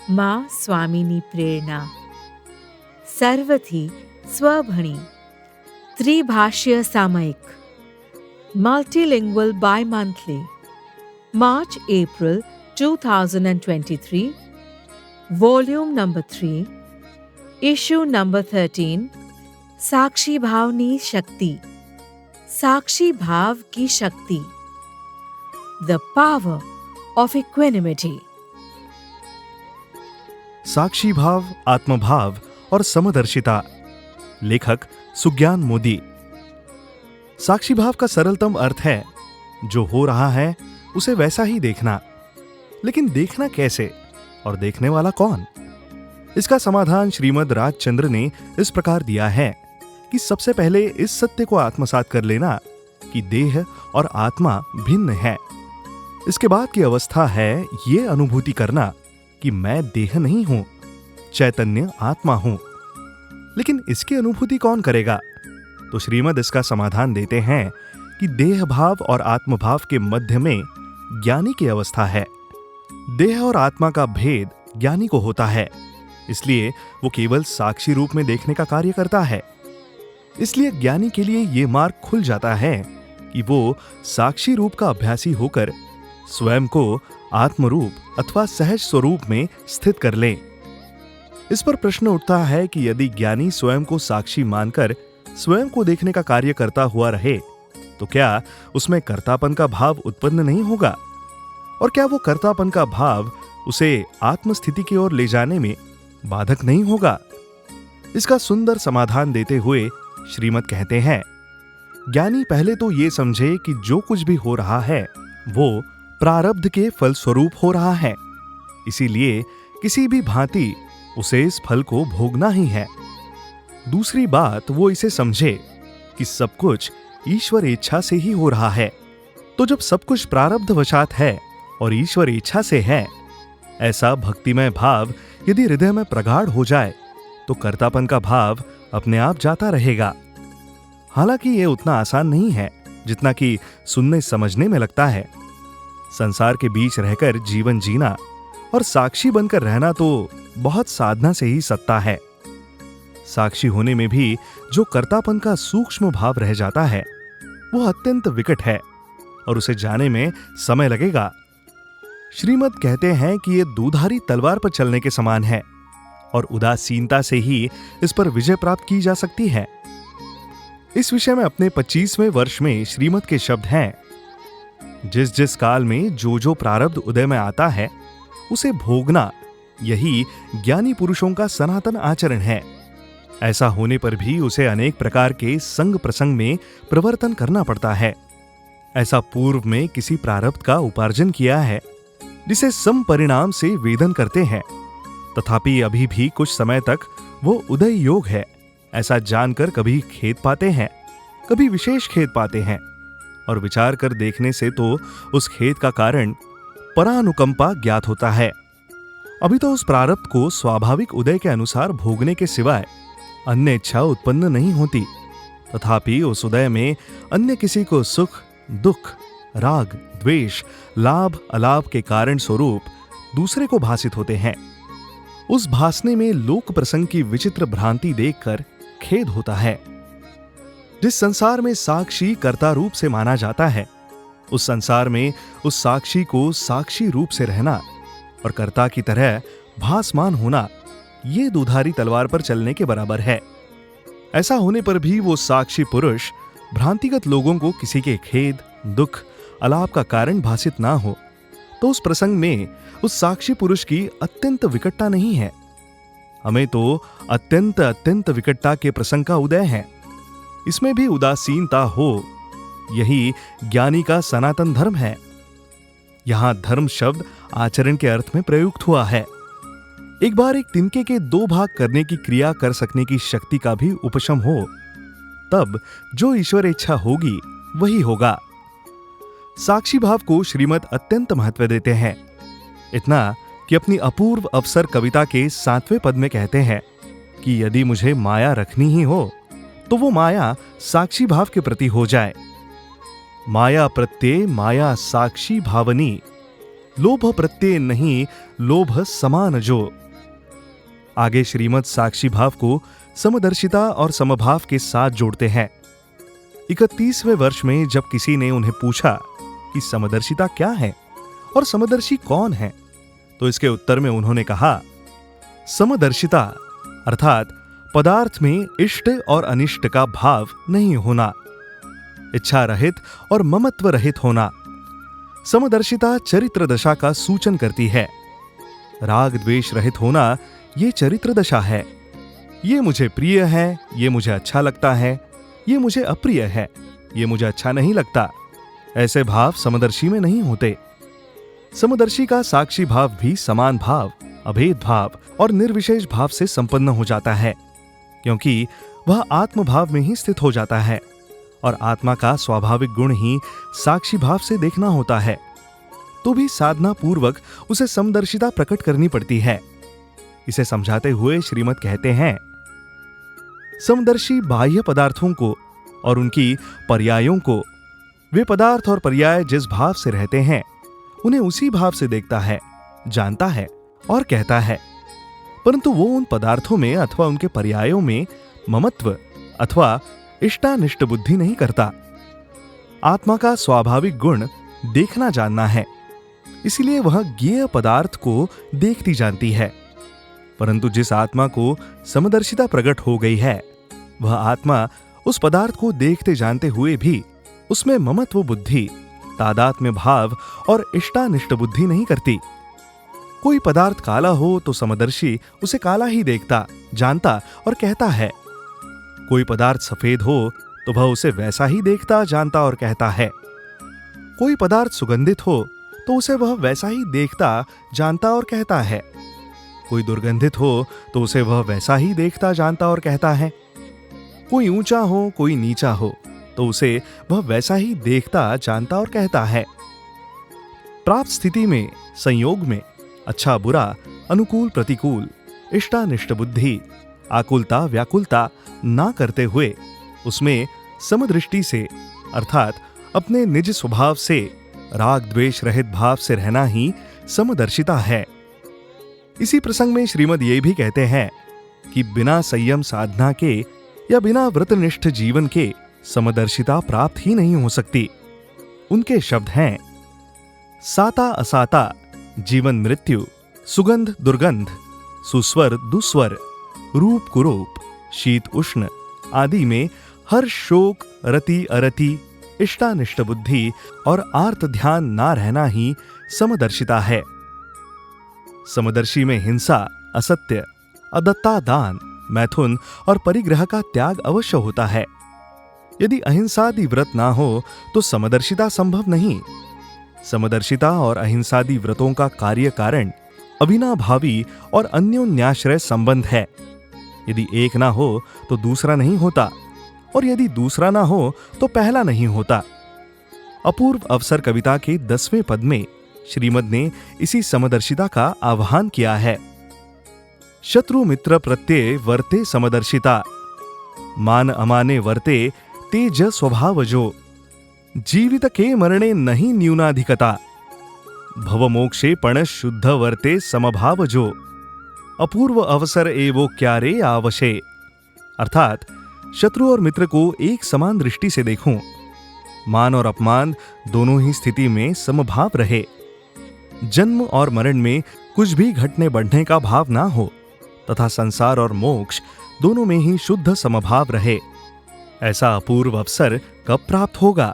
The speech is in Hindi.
माँ स्वामिनी प्रेरणा सर्वथी स्वभणी त्रिभाष्य सामयिक multilingual bi-monthly March-April 2023 Volume number 3 Issue number 13 साक्षी भावनी शक्ति साक्षी भाव की शक्ति The power of equanimity साक्षी भाव, आत्मभाव और समदर्शिता। लेखक सुज्ञान मोदी। साक्षी भाव का सरलतम अर्थ है जो हो रहा है उसे वैसा ही देखना। लेकिन देखना कैसे और देखने वाला कौन? इसका समाधान श्रीमद् राजचंद्र ने इस प्रकार दिया है कि सबसे पहले इस सत्य को आत्मसात कर लेना कि देह और आत्मा भिन्न है। इसके बाद की अवस्था है ये अनुभूति करना कि मैं देह नहीं हूं, चैतन्य आत्मा हूं। लेकिन इसकी अनुभूति कौन करेगा? तो श्रीमद् इसका समाधान देते हैं कि देह भाव और आत्मभाव के मध्य में ज्ञानी की अवस्था है। देह और आत्मा का भेद ज्ञानी को होता है, इसलिए वो केवल साक्षी रूप में देखने का कार्य करता है। इसलिए ज्ञानी के लिए ये मार्ग खुल जाता है कि वो साक्षी रूप का अभ्यासी होकर स्वयं को आत्मरूप अथवा सहज स्वरूप में स्थित कर ले। इस पर प्रश्न उठता है कि यदि ज्ञानी स्वयं को साक्षी मानकर स्वयं को देखने का कार्य करता हुआ रहे तो क्या उसमें कर्तापन का भाव उत्पन्न नहीं होगा? और क्या वो कर्तापन का भाव उसे आत्मस्थिति की ओर ले जाने में बाधक नहीं होगा? इसका सुंदर समाधान देते हुए श्रीमद् कहते हैं, ज्ञानी पहले तो ये समझे कि जो कुछ भी हो रहा है वो प्रारब्ध के फल स्वरूप हो रहा है, इसीलिए किसी भी भांति उसे इस फल को भोगना ही है। दूसरी बात, वो इसे समझे कि सब कुछ ईश्वर इच्छा से ही हो रहा है। तो जब सब कुछ प्रारब्ध वशात है और ईश्वर इच्छा से है, ऐसा भक्तिमय भाव यदि हृदय में प्रगाढ़ हो जाए तो कर्तापन का भाव अपने आप जाता रहेगा। हालांकि यह उतना आसान नहीं है जितना कि सुनने समझने में लगता है। संसार के बीच रहकर जीवन जीना और साक्षी बनकर रहना तो बहुत साधना से ही सकता है। साक्षी होने में भी जो कर्तापन का सूक्ष्म भाव रह जाता है वो अत्यंत विकट है और उसे जाने में समय लगेगा। श्रीमद् कहते हैं कि ये दुधारी तलवार पर चलने के समान है और उदासीनता से ही इस पर विजय प्राप्त की जा सकती है। इस विषय में अपने 25वें वर्ष में श्रीमद् के शब्द हैं, जिस जिस काल में जो जो प्रारब्ध उदय में आता है उसे भोगना, यही ज्ञानी पुरुषों का सनातन आचरण है। ऐसा होने पर भी उसे अनेक प्रकार के संग प्रसंग में प्रवर्तन करना पड़ता है। ऐसा पूर्व में किसी प्रारब्ध का उपार्जन किया है जिसे सम परिणाम से वेदन करते हैं, तथापि अभी भी कुछ समय तक वो उदय योग है ऐसा जानकर कभी खेद पाते हैं, कभी विशेष खेद पाते हैं, और विचार कर देखने से तो उस खेद का कारण परानुकंपा ज्ञात होता है। अभी तो उस प्रारब्ध को स्वाभाविक उदय के अनुसार भोगने के सिवाय अन्य इच्छा उत्पन्न नहीं होती, तथापि उस उदय में अन्य किसी को सुख, दुख, राग, द्वेष, लाभ, अलाभ के कारण स्वरूप दूसरे को भासित होते हैं। उस भासने में लोक प्रसंग की विचित्र भ्रांति देखकर खेद होता है। जिस संसार में साक्षी कर्ता रूप से माना जाता है, उस संसार में उस साक्षी को साक्षी रूप से रहना और कर्ता की तरह भासमान होना, ये दुधारी तलवार पर चलने के बराबर है। ऐसा होने पर भी वो साक्षी पुरुष भ्रांतिगत लोगों को किसी के खेद, दुख, अलाप का कारण भासित ना हो, तो उस प्रसंग में उस साक्षी पुरुष की अत्यंत विकटता नहीं है। हमें तो अत्यंत विकटता के प्रसंग का उदय है। इसमें भी उदासीनता हो, यही ज्ञानी का सनातन धर्म है। यहां धर्म शब्द आचरण के अर्थ में प्रयुक्त हुआ है। एक बार एक तिनके के दो भाग करने की क्रिया कर सकने की शक्ति का भी उपशम हो, तब जो ईश्वर इच्छा होगी वही होगा। साक्षी भाव को श्रीमद् अत्यंत महत्व देते हैं, इतना कि अपनी अपूर्व अवसर कविता के 7वें पद में कहते हैं कि यदि मुझे माया रखनी ही हो तो वो माया साक्षी भाव के प्रति हो जाए। माया प्रत्यय माया साक्षी भावनी, लोभ प्रत्यय नहीं, लोभ समान जो। आगे श्रीमद् साक्षी भाव को समदर्शिता और समभाव के साथ जोड़ते हैं। 31वें वर्ष में जब किसी ने उन्हें पूछा कि समदर्शिता क्या है और समदर्शी कौन है, तो इसके उत्तर में उन्होंने कहा, समदर्शिता अर्थात पदार्थ में इष्ट और अनिष्ट का भाव नहीं होना, इच्छा रहित और ममत्व रहित होना। समदर्शिता चरित्र दशा का सूचन करती है। राग द्वेष रहित होना ये चरित्र दशा है। ये मुझे प्रिय है, ये मुझे अच्छा लगता है, ये मुझे अप्रिय है, ये मुझे अच्छा नहीं लगता, ऐसे भाव समदर्शी में नहीं होते। समदर्शी का साक्षी भाव भी समान भाव, अभेद भाव और निर्विशेष भाव से संपन्न हो जाता है, क्योंकि वह आत्म भाव में ही स्थित हो जाता है और आत्मा का स्वाभाविक गुण ही साक्षी भाव से देखना होता है। तो भी साधना पूर्वक उसे समदर्शिता प्रकट करनी पड़ती है। इसे समझाते हुए श्रीमद् कहते हैं, समदर्शी बाह्य पदार्थों को और उनकी पर्यायों को, वे पदार्थ और पर्याय जिस भाव से रहते हैं उन्हें उसी भाव से देखता है, जानता है और कहता है, परंतु वो उन पदार्थों में अथवा उनके पर्यायों में ममत्व अथवा इष्टानिष्ट बुद्धि नहीं करता। आत्मा का स्वाभाविक गुण देखना जानना है, इसलिए वह ज्ञेय पदार्थ को देखती जानती है। परंतु जिस आत्मा को समदर्शिता प्रकट हो गई है, वह आत्मा उस पदार्थ को देखते जानते हुए भी उसमें ममत्व बुद्धि, तादात्म्य भाव और इष्टानिष्ट बुद्धि नहीं करती। कोई पदार्थ काला हो तो समदर्शी उसे काला ही देखता, जानता और कहता है। कोई पदार्थ सफेद हो तो वह उसे वैसा ही देखता, जानता और कहता है। कोई पदार्थ सुगंधित हो तो उसे वह वैसा ही देखता, जानता और कहता है। कोई दुर्गंधित हो तो उसे वह वैसा ही देखता, जानता और कहता है। कोई ऊंचा हो, कोई नीचा हो तो उसे वह वैसा ही देखता, जानता और कहता है। प्राप्त स्थिति में, संयोग में अच्छा बुरा, अनुकूल प्रतिकूल, इष्टानिष्ट बुद्धि, आकुलता व्याकुलता ना करते हुए उसमें समदृष्टि से अर्थात अपने निज स्वभाव से राग द्वेष रहित भाव से रहना ही समदर्शिता है। इसी प्रसंग में श्रीमद् ये भी कहते हैं कि बिना संयम साधना के या बिना व्रतनिष्ठ जीवन के समदर्शिता प्राप्त ही नहीं हो सकती। उनके शब्द हैं, साता असाता, जीवन मृत्यु, सुगंध दुर्गंध, सुस्वर दुस्वर, रूप कुरूप, शीत उष्ण आदि में हर्ष शोक रति अरति, इष्टानिष्ट बुद्धि और आर्त ध्यान ना रहना ही समदर्शिता है। समदर्शी में हिंसा, असत्य, अदत्ता दान, मैथुन और परिग्रह का त्याग अवश्य होता है। यदि अहिंसादि व्रत ना हो तो समदर्शिता संभव नहीं। समदर्शिता और अहिंसादि व्रतों का कार्य कारण अविनाभावी और अन्योन्याश्रय संबंध है। यदि एक ना हो तो दूसरा नहीं होता, और यदि दूसरा ना हो तो पहला नहीं होता। अपूर्व अवसर कविता के 10वें पद में श्रीमद् ने इसी समदर्शिता का आह्वान किया है। शत्रु मित्र प्रत्यय वर्ते समदर्शिता, मान अमाने वर्ते तेज स्वभाव जो, जीवित के मरणे नहीं न्यूनाधिकता, भव मोक्षे पण शुद्ध वर्ते समभाव जो, अपूर्व अवसर एवो क्यारे आवशे। अर्थात शत्रु और मित्र को एक समान दृष्टि से देखूं, मान और अपमान दोनों ही स्थिति में समभाव रहे, जन्म और मरण में कुछ भी घटने बढ़ने का भाव ना हो तथा संसार और मोक्ष दोनों में ही शुद्ध समभाव रहे। ऐसा अपूर्व अवसर कब प्राप्त होगा?